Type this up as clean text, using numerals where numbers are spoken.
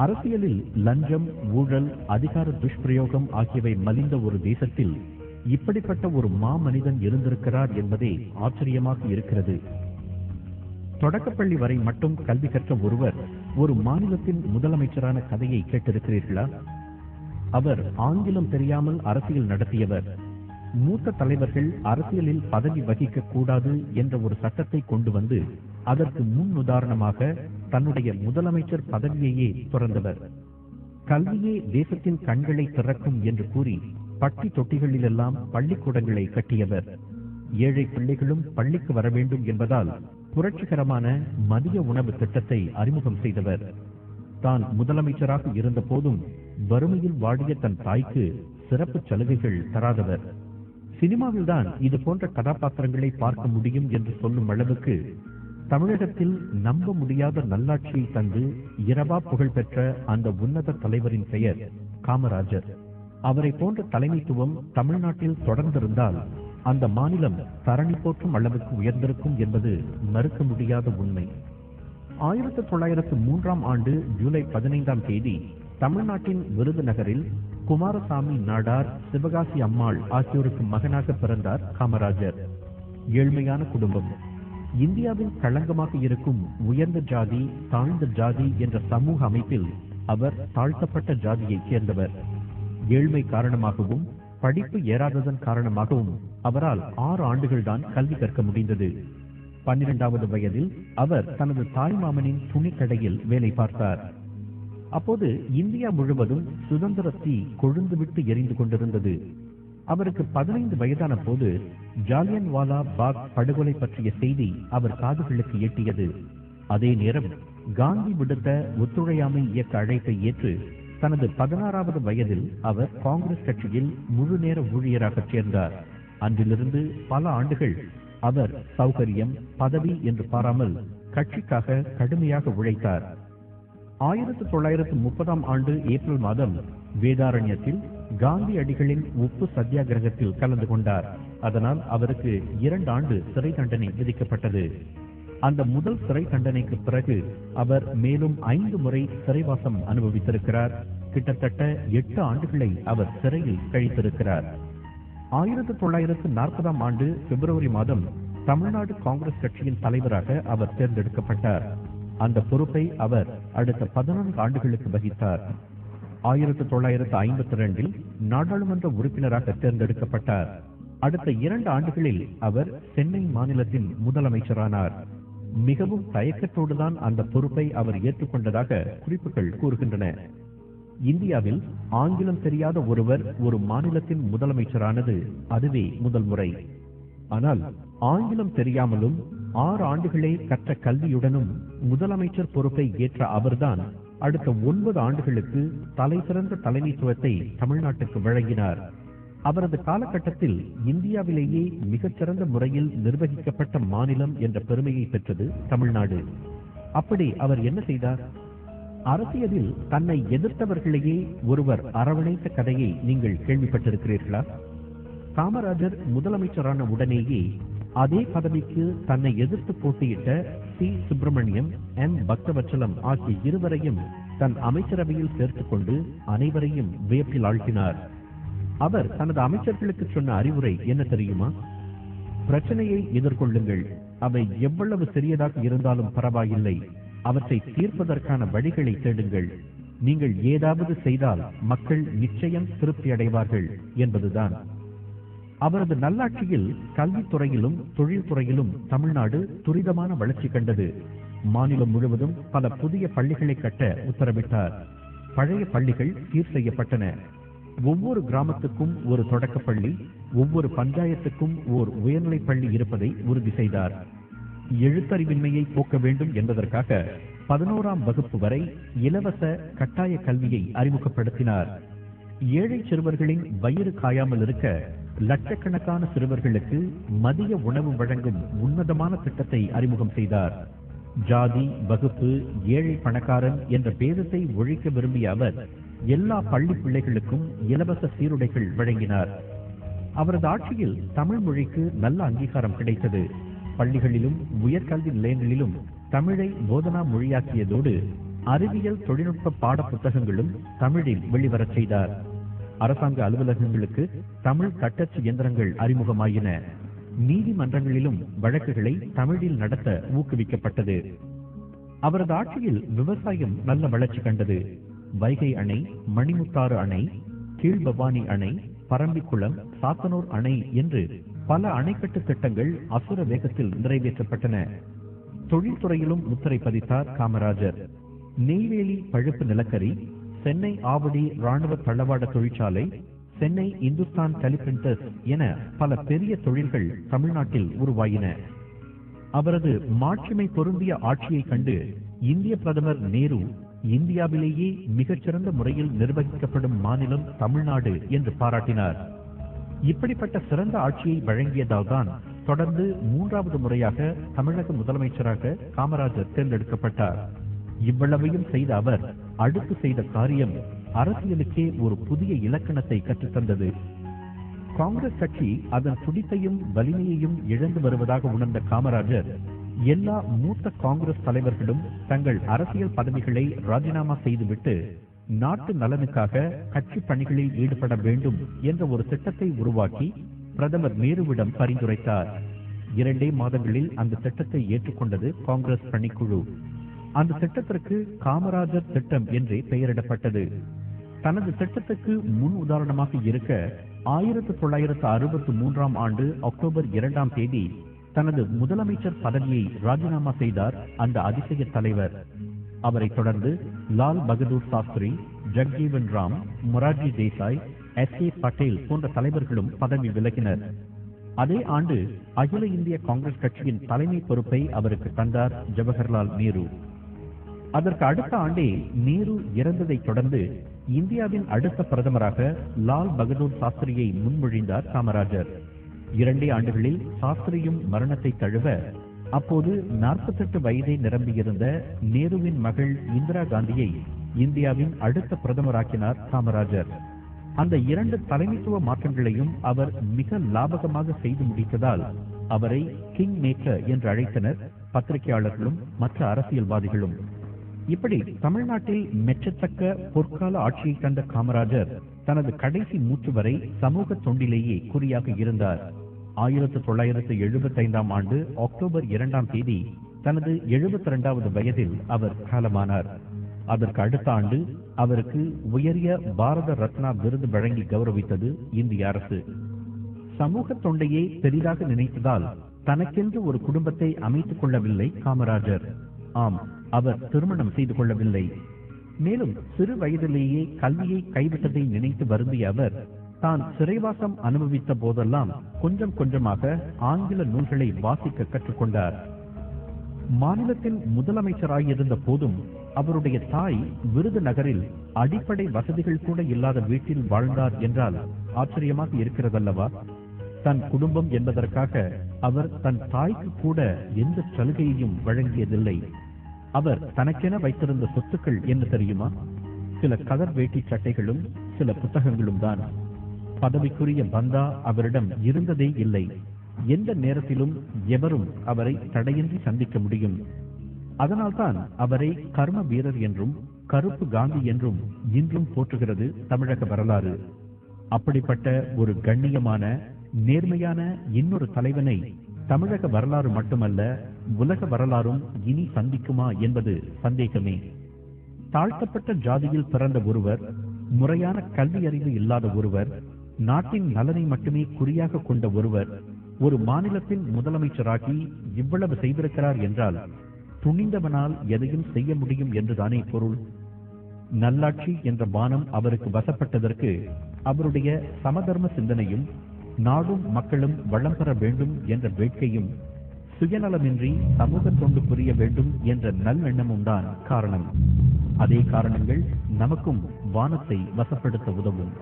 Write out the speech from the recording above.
அரசியலில் லஞ்சம், ஊழல், அதிகார துஷ்பிரயோகம் ஆகியவை மலிந்த ஒரு தேசத்தில் இப்படிப்பட்ட ஒரு மாமனிதன் இருந்திருக்கிறார் என்பதே ஆச்சரியமாக இருக்கிறது. தொடக்கப்பள்ளி வரை மட்டும் கல்வி கற்ற ஒருவர் ஒரு மாநிலத்தின் முதலமைச்சரான கதையை கேட்டிருக்கிறீர்களா? அவர் ஆங்கிலம் தெரியாமல் அரசியல் நடத்தியவர். மூத்த தலைவர்கள் அரசியலில் பதவி வகிக்க கூடாது என்ற ஒரு சட்டத்தை கொண்டு வந்து அதற்கு முன் உதாரணமாக தன்னுடைய முதலமைச்சர் பதவியையே துறந்தவர். கல்வியே தேசத்தின் கண்களை திறக்கும் என்று கூறி பட்டி தொட்டிகளிலெல்லாம் பள்ளிக்கூடங்களை கட்டியவர். ஏழை பிள்ளைகளும் பள்ளிக்கு வர வேண்டும் என்பதால் புரட்சிகரமான மதிய உணவு திட்டத்தை அறிமுகம் செய்தவர். தான் முதலமைச்சராக இருந்த போதும் வறுமையில் வாடிய தன் தாய்க்கு சிறப்பு சலுகைகள் தராதவர். சினிமாவில்தான் இது போன்ற கதாபாத்திரங்களை பார்க்க முடியும் என்று சொல்லும் அளவுக்கு தமிழகத்தில் நம்ப முடியாத நல்லாட்சியை தந்து இரவா புகழ் பெற்ற அந்த உன்னத தலைவரின் பெயர் காமராஜர். அவரை போன்ற தலைமைத்துவம் தமிழ்நாட்டில் தொடர்ந்திருந்தால் அந்த மாநிலம் தரணி போற்றும் அளவுக்கு உயர்ந்திருக்கும் என்பது மறுக்க முடியாத உண்மை. 1903 ஜூலை 15 தமிழ்நாட்டின் விருதுநகரில் குமாரசாமி நாடார், சிவகாசி அம்மாள் ஆகியோருக்கு மகனாக பிறந்தார் காமராஜர். ஏழ்மையான குடும்பம். இந்தியாவின் களங்கமாக இருக்கும் உயர்ந்த ஜாதி, தாழ்ந்த ஜாதி என்ற சமூக அமைப்பில் அவர் தாழ்த்தப்பட்ட ஜாதியைச் சேர்ந்தவர். ஏழ்மை காரணமாகவும் படிப்பு ஏறாததன் காரணமாகவும் அவரால் 6 ஆண்டுகள் தான் கல்வி கற்க முடிந்தது. 12வது வயதில் அவர் தனது தாய்மாமனின் துணிக்கடையில் வேலை பார்த்தார். அப்போது இந்தியா முழுவதும் சுதந்திர தீ கொழுந்துவிட்டு எரிந்து கொண்டிருந்தது. அவருக்கு 15 வயதான போது ஜாலியன்வாலா பாக் படுகொலை பற்றிய செய்தி அவர் காதுகளுக்கு எட்டியது. அதே நேரம் காந்தி விடுத்த ஒத்துழையாமை இயக்க அழைப்பை ஏற்று தனது 16வது வயதில் அவர் காங்கிரஸ் கட்சியில் முழு நேர ஊழியராக சேர்ந்தார். அன்றிலிருந்து பல ஆண்டுகள் அவர் சௌகரியம், பதவி என்று பாராமல் கட்சிக்காக கடுமையாக உழைத்தார். 1930 ஏப்ரல் மாதம் வேதாரண்யத்தில் காந்தி அடிகளின் உப்பு சத்தியாகிரகத்தில் கலந்து கொண்டார். அதனால் அவருக்கு 2 ஆண்டு சிறை தண்டனை விதிக்கப்பட்டது. அந்த முதல் சிறை தண்டனைக்கு பிறகு அவர் மேலும் 5 முறை சிறைவாசம் அனுபவித்திருக்கிறார். கிட்டத்தட்ட 8 ஆண்டுகளை அவர் சிறையில் கழித்திருக்கிறார். 1940 பிப்ரவரி மாதம் தமிழ்நாடு காங்கிரஸ் கட்சியின் தலைவராக அவர் தேர்ந்தெடுக்கப்பட்டார். அந்த பொறுப்பை அவர் அடுத்த 14 ஆண்டுகளுக்கு வகித்தார். 1952 நாடாளுமன்ற உறுப்பினராக தேர்ந்தெடுக்கப்பட்டார். அடுத்த 2 ஆண்டுகளில் அவர் சென்னை மாநிலத்தின் முதலமைச்சரானார். மிகவும் தயக்கத்தோடுதான் அந்த பொறுப்பை அவர் ஏற்றுக்கொண்டதாக குறிப்புகள் கூறுகின்றன. இந்தியாவில் ஆங்கிலம் தெரியாத ஒருவர் ஒரு மாநிலத்தின் முதலமைச்சரானது அதுவே முதல் முறை. ஆனால் ஆங்கிலம் தெரியாமலும் 6 ஆண்டுகளே கற்ற கல்வியுடனும் முதலமைச்சர் பொறுப்பை ஏற்ற அவர்தான் அடுத்த 9 ஆண்டுகளுக்கு தலை சிறந்த தலைமைத்துவத்தை தமிழ்நாட்டுக்கு வழங்கினார். அவரது காலகட்டத்தில் இந்தியாவிலேயே மிகச்சிறந்த முறையில் நிர்வகிக்கப்பட்ட மாநிலம் என்ற பெருமையை பெற்றது தமிழ்நாடு. அப்படி அவர் என்ன செய்தார்? அரசியலில் தன்னை எதிர்த்தவர்களையே ஒருவர் அரவணைத்த கதையை நீங்கள் கேள்விப்பட்டிருக்கிறீர்களா? காமராஜர் முதலமைச்சரான உடனேயே அதே பதவிக்கு தன்னை எதிர்த்து போட்டியிட்ட சி. சுப்பிரமணியம், எம். பக்தவச்சலம் ஆகிய இருவரையும் தன் அமைச்சரவையில் சேர்த்துக் கொண்டு அனைவரையும் வியப்பில் ஆழ்த்தினார். அவர் தனது அமைச்சர்களுக்கு சொன்ன அறிவுரை என்ன தெரியுமா? பிரச்சனையை எதிர்கொள்ளுங்கள். அவை எவ்வளவு சிறியதாக இருந்தாலும் பரவாயில்லை. அவற்றை தீர்ப்பதற்கான வழிகளை தேடுங்கள். நீங்கள் ஏதாவது செய்தால் மக்கள் நிச்சயம் திருப்தி அடைவார்கள் என்பதுதான். அவரது நல்லாட்சியில் கல்வித்துறையிலும் தொழில்துறையிலும் தமிழ்நாடு துரிதமான வளர்ச்சி கண்டது. மாநிலம் முழுவதும் பல புதிய பள்ளிகளை கட்ட உத்தரவிட்டார். பழைய பள்ளிகள் சீர் செய்யப்பட்டன. ஒவ்வொரு கிராமத்துக்கும் ஒரு தொடக்கப்பள்ளி, ஒவ்வொரு பஞ்சாயத்துக்கும் ஓர் உயர்நிலைப் பள்ளி இருப்பதை உறுதி செய்தார். எழுத்தறிவின்மையை போக்க வேண்டும் என்பதற்காக 11ஆம் வகுப்பு வரை இலவச கட்டாய கல்வியை அறிமுகப்படுத்தினார். ஏழை சிறுவர்களின் வயிறு காயாமல் இருக்க லட்சக்கணக்கான சிறுவர்களுக்கு மதிய உணவு வழங்கும் உன்னதமான திட்டத்தை அறிமுகம் செய்தார். ஜாதி, வகுப்பு, ஏழை பணக்காரன் என்ற பேதத்தை ஒழிக்க விரும்பிய அவர் எல்லா பள்ளி பிள்ளைகளுக்கும் இலவச சீருடைகள் வழங்கினார். அவரது ஆட்சியில் தமிழ் மொழிக்கு நல்ல அங்கீகாரம் கிடைத்தது. பள்ளிகளிலும் உயர்கல்வி நிலையங்களிலும் தமிழை போதனா மொழியாக்கியதோடு அறிவியல் தொழில்நுட்ப பாட புத்தகங்களும் தமிழில் வெளிவரச் செய்தார். அரசாங்க அலுவலகங்களுக்கு தமிழ் தட்டச்சு இயந்திரங்கள் அறிமுகமாயின. நீதிமன்றங்களிலும் வழக்குகளை தமிழில் நடத்த ஊக்குவிக்கப்பட்டது. அவரது ஆட்சியில் விவசாயம் நல்ல வளர்ச்சி கண்டது. வைகை அணை, மணிமுத்தாறு அணை, கீழ்பவானி அணை, பரம்பிக்குளம், சாத்தனூர் அணை என்று பல அணைக்கட்டு திட்டங்கள் அசுர வேகத்தில் நிறைவேற்றப்பட்டன. தொழில்துறையிலும் முத்திரை பதித்தார் காமராஜர். நெய்வேலி பழுப்பு நிலக்கரி, சென்னை ஆவடி ராணுவ தளவாட தொழிற்சாலை, சென்னை இந்துஸ்தான் டெலிபிரிண்டர்ஸ் என பல பெரிய தொழில்கள் தமிழ்நாட்டில் உருவாயின. அவரது மாட்சிமை பொருந்திய ஆட்சியை கண்டு இந்திய பிரதமர் நேரு இந்தியாவிலேயே மிகச்சிறந்த முறையில் நிர்வகிக்கப்படும் மாநிலம் தமிழ்நாடு என்று பாராட்டினார். இப்படிப்பட்ட சிறந்த ஆட்சியை வழங்கியதால் தான் தொடர்ந்து 3வது முறையாக தமிழக முதலமைச்சராக காமராஜர் தேர்ந்தெடுக்கப்பட்டார். இவ்வளவையும் செய்த அவர் அடுத்து செய்த காரியம் அரசியலுக்கே ஒரு புதிய இலக்கணத்தை கற்றுத்தந்தது. காங்கிரஸ் கட்சி அதன் துடிப்பையும் வலிமையையும் இழந்து வருவதாக உணர்ந்த காமராஜர் எல்லா மூத்த காங்கிரஸ் தலைவர்களும் தங்கள் அரசியல் பதவிகளை ராஜினாமா செய்துவிட்டு நாட்டு நலனுக்காக கட்சி பணிகளில் ஈடுபட வேண்டும் என்ற ஒரு திட்டத்தை உருவாக்கி பிரதமர் நேருவிடம் பரிந்துரைத்தார். 2 மாதங்களில் அந்த திட்டத்தை ஏற்றுக்கொண்டது காங்கிரஸ் பணிக்குழு. அந்த திட்டத்திற்கு காமராஜர் திட்டம் என்றே பெயரிடப்பட்டது. தனது திட்டத்துக்கு முன் உதாரணமாக இருக்க 1963ஆம் ஆண்டு அக்டோபர் 2ஆம் தேதி தனது முதலமைச்சர் பதவியை ராஜினாமா செய்தார் அந்த அதிசய தலைவர். அவரை தொடர்ந்து லால் பகதூர் சாஸ்திரி, ஜக்ஜீவன் ராம், மொரார்ஜி தேசாய், S.A. பட்டேல் போன்ற தலைவர்களும் பதவி விலகினர். அதே ஆண்டு அகில இந்திய காங்கிரஸ் கட்சியின் தலைமை பொறுப்பை அவருக்கு தந்தார் ஜவஹர்லால் நேரு. அதற்கு அடுத்த ஆண்டே நேரு இறந்ததை தொடர்ந்து இந்தியாவின் அடுத்த பிரதமராக லால் பகதூர் சாஸ்திரியை முன்மொழிந்தார் காமராஜர். 2 ஆண்டுகளில் சாஸ்திரியும் மரணத்தை தழுவ அப்போது 48 வயதை நிரம்பியிருந்த நேருவின் மகள் இந்திரா காந்தியை இந்தியாவின் அடுத்த பிரதமராக்கினார் காமராஜர். அந்த 2 தலைமைத்துவ மாற்றங்களையும் அவர் மிக லாபகமாக செய்து முடித்ததால் அவரை கிங் மேக்கர் என்று அழைத்தனர் பத்திரிகையாளர்களும் மற்ற அரசியல்வாதிகளும். இப்படி தமிழ்நாட்டில் மெச்சத்தக்க பொற்கால ஆட்சியை கண்ட காமராஜர் தனது கடைசி மூச்சு வரை சமூக தொண்டிலேயே குறியாக இருந்தார். 1975ஆம் ஆண்டு அக்டோபர் 2ஆம் தேதி தனது 72வது வயதில் அவர் காலமானார். அதற்கு அடுத்த ஆண்டு அவருக்கு உயரிய பாரத ரத்னா விருது வழங்கி கௌரவித்தது இந்திய அரசு. சமூக தொண்டையே பெரிதாக நினைத்ததால் தனக்கென்று ஒரு குடும்பத்தை அமைத்துக் கொள்ளவில்லை காமராஜர். ஆம், அவர் திருமணம் செய்து கொள்ளவில்லை. மேலும் சிறு வயதிலேயே கல்வியை கைவிட்டதை நினைத்து வருந்திய அவர் தான் சிறைவாசம் அனுபவித்த போதெல்லாம் கொஞ்சம் கொஞ்சமாக ஆங்கில நூல்களை வாசிக்க கற்றுக்கொண்டார். மாநிலத்தின் முதலமைச்சராயிருந்த போதும் அவருடைய தாய் விருதுநகரில் அடிப்படை வசதிகள் கூட இல்லாத வீட்டில் வாழ்ந்தார் என்றால் ஆச்சரியமாக இருக்கிறதல்லவா? தன் குடும்பம் என்பதற்காக அவர் தன் தாய்க்கு கூட எந்த சலுகையையும் வழங்கியதில்லை. அவர் தனக்கென வைத்திருந்த சொத்துக்கள் என்ன தெரியுமா? சில கதர் வேட்டி சட்டைகளும் சில புத்தகங்களும் தான். பதவிக்குரிய பந்தா அவரிடம் இருந்ததே இல்லை. எந்த நேரத்திலும் எவரும் அவரை தடையின்றி சந்திக்க முடியும். அதனால்தான் அவரை கர்ம வீரர் என்றும் கருப்பு காந்தி என்றும் இன்றும் போற்றுகிறது தமிழக வரலாறு. அப்படிப்பட்ட ஒரு கண்ணியமான நேர்மையான இன்னொரு தலைவனை தமிழக வரலாறு மட்டுமல்ல உலக வரலாறும் இனி சந்திக்குமா என்பது சந்தேகமே. தாழ்த்தப்பட்ட ஜாதியில் பிறந்த ஒருவர், முறையான கல்வி அறிவு இல்லாத ஒருவர், நாட்டின் நலனை மட்டுமே குறியாக கொண்ட ஒருவர் ஒரு மாநிலத்தின் முதலமைச்சராகி இவ்வளவு செய்திருக்கிறார் என்றால் துணிந்தவனால் எதையும் செய்ய முடியும் என்றுதானே பொருள். நல்லாட்சி என்ற பானம் அவருக்கு வசப்பட்டதற்கு அவருடைய சமதர்ம சிந்தனையும் நாடும் மக்களும் வளம் பெற வேண்டும் என்ற வேட்கையும் சுயநலமின்றி சமூக தொண்டு புரிய வேண்டும் என்ற நல்லெண்ணமும் தான் காரணம். அதே காரணங்கள் நமக்கும் வானத்தை வசப்படுத்த உதவும்.